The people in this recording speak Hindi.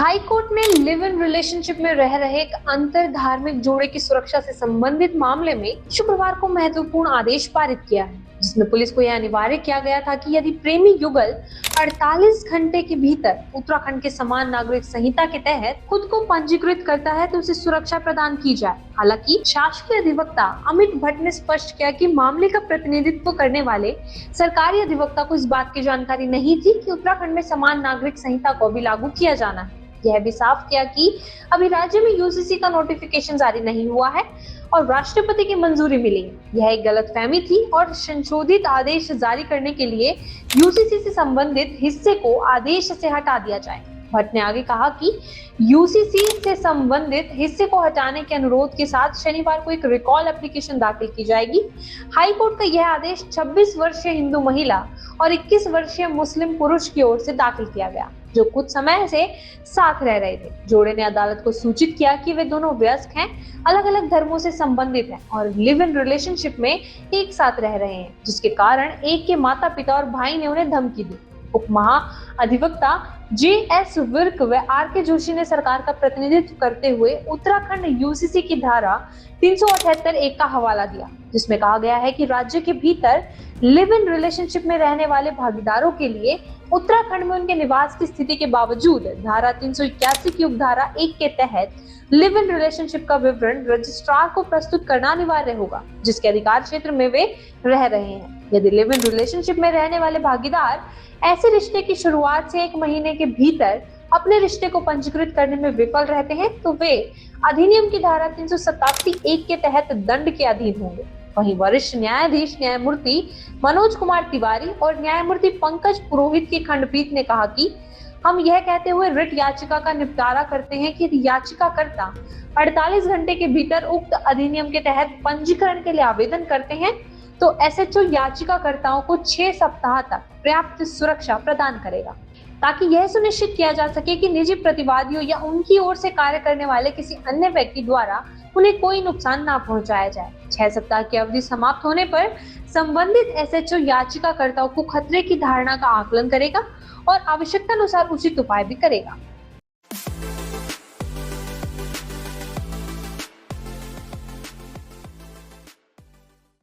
हाई कोर्ट ने लिव इन रिलेशनशिप में रह रहे एक अंतर धार्मिक जोड़े की सुरक्षा से संबंधित मामले में शुक्रवार को महत्वपूर्ण आदेश पारित किया है, जिसमें पुलिस को यह अनिवार्य किया गया था कि यदि प्रेमी युगल 48 घंटे के भीतर उत्तराखंड के समान नागरिक संहिता के तहत खुद को पंजीकृत करता है तो उसे सुरक्षा प्रदान की जाए। हालांकि शासकीय अधिवक्ता अमित भट्ट ने स्पष्ट किया कि मामले का प्रतिनिधित्व करने वाले सरकारी अधिवक्ता को इस बात की जानकारी नहीं थी कि उत्तराखंड में समान नागरिक संहिता को भी लागू किया जाना है। यह भी साफ किया कि अभी राज्य में यूसीसी का नोटिफिकेशन जारी नहीं हुआ है और राष्ट्रपति की मंजूरी मिली है। यह एक गलतफहमी थी और संशोधित आदेश जारी करने के लिए यूसीसी से संबंधित हिस्से को आदेश से हटा दिया जाए। भट्ट ने आगे कहा कि यूसीसी से संबंधित हिस्से को हटाने के अनुरोध के साथ शनिवार को एक रिकॉल एप्लीकेशन दाखिल की जाएगी। हाई कोर्ट का यह आदेश 26 वर्षीय हिंदू महिला और 21 वर्षीय मुस्लिम पुरुष की ओर से दाखिल किया गया, जो कुछ समय से साथ रह रहे थे। जोड़े ने अदालत को सूचित किया कि वे दोनों वयस्क हैं, अलग अलग धर्मों से संबंधित हैं और लिव इन रिलेशनशिप में एक साथ रह रहे हैं, जिसके कारण एक के माता पिता और भाई ने उन्हें धमकी दी। उप महाअधिवक्ता जे.एस. विर्क व आर.के. जोशी ने सरकार का प्रतिनिधित्व करते हुए उत्तराखंड यूसीसी की धारा 378(1) का हवाला दिया, जिसमें कहा गया है कि राज्य के भीतर लिव इन रिलेशनशिप में रहने वाले भागीदारों के लिए उत्तराखंड में उनके निवास की स्थिति के बावजूद धारा 381 की उपधारा 1 के तहत लिव इन रिलेशनशिप का विवरण रजिस्ट्रार को प्रस्तुत करना अनिवार्य होगा, जिसके अधिकार क्षेत्र में वे रह रहे हैं। यदि लिव इन रिलेशनशिप में रहने वाले भागीदार ऐसे रिश्ते की शुरुआत से 1 महीने के भीतर अपने रिश्ते को पंजीकृत करने में विफल रहते हैं तो वे अधिनियम की धारा 387(1) के तहत दंड के अधीन होंगे। वहीं वरिष्ठ न्यायाधीश न्यायमूर्ति मनोज कुमार तिवारी और न्यायमूर्ति पंकज पुरोहित की खंडपीठ ने कहा कि हम यह कहते हुए रिट याचिका का निपटारा करते हैं कि याचिकाकर्ता 48 घंटे के भीतर उक्त अधिनियम के तहत पंजीकरण के लिए आवेदन करते हैं तो एसएचओ याचिकाकर्ताओं को 6 सप्ताह तक पर्याप्त सुरक्षा प्रदान करेगा, ताकि यह सुनिश्चित किया जा सके कि निजी प्रतिवादियों या उनकी ओर से कार्य करने वाले किसी अन्य व्यक्ति द्वारा उन्हें कोई नुकसान ना पहुंचाया जाए। 6 सप्ताह की अवधि समाप्त होने पर संबंधित एसएचओ याचिकाकर्ताओं को खतरे की धारणा का आकलन करेगा और आवश्यकता अनुसार उचित उपाय भी करेगा।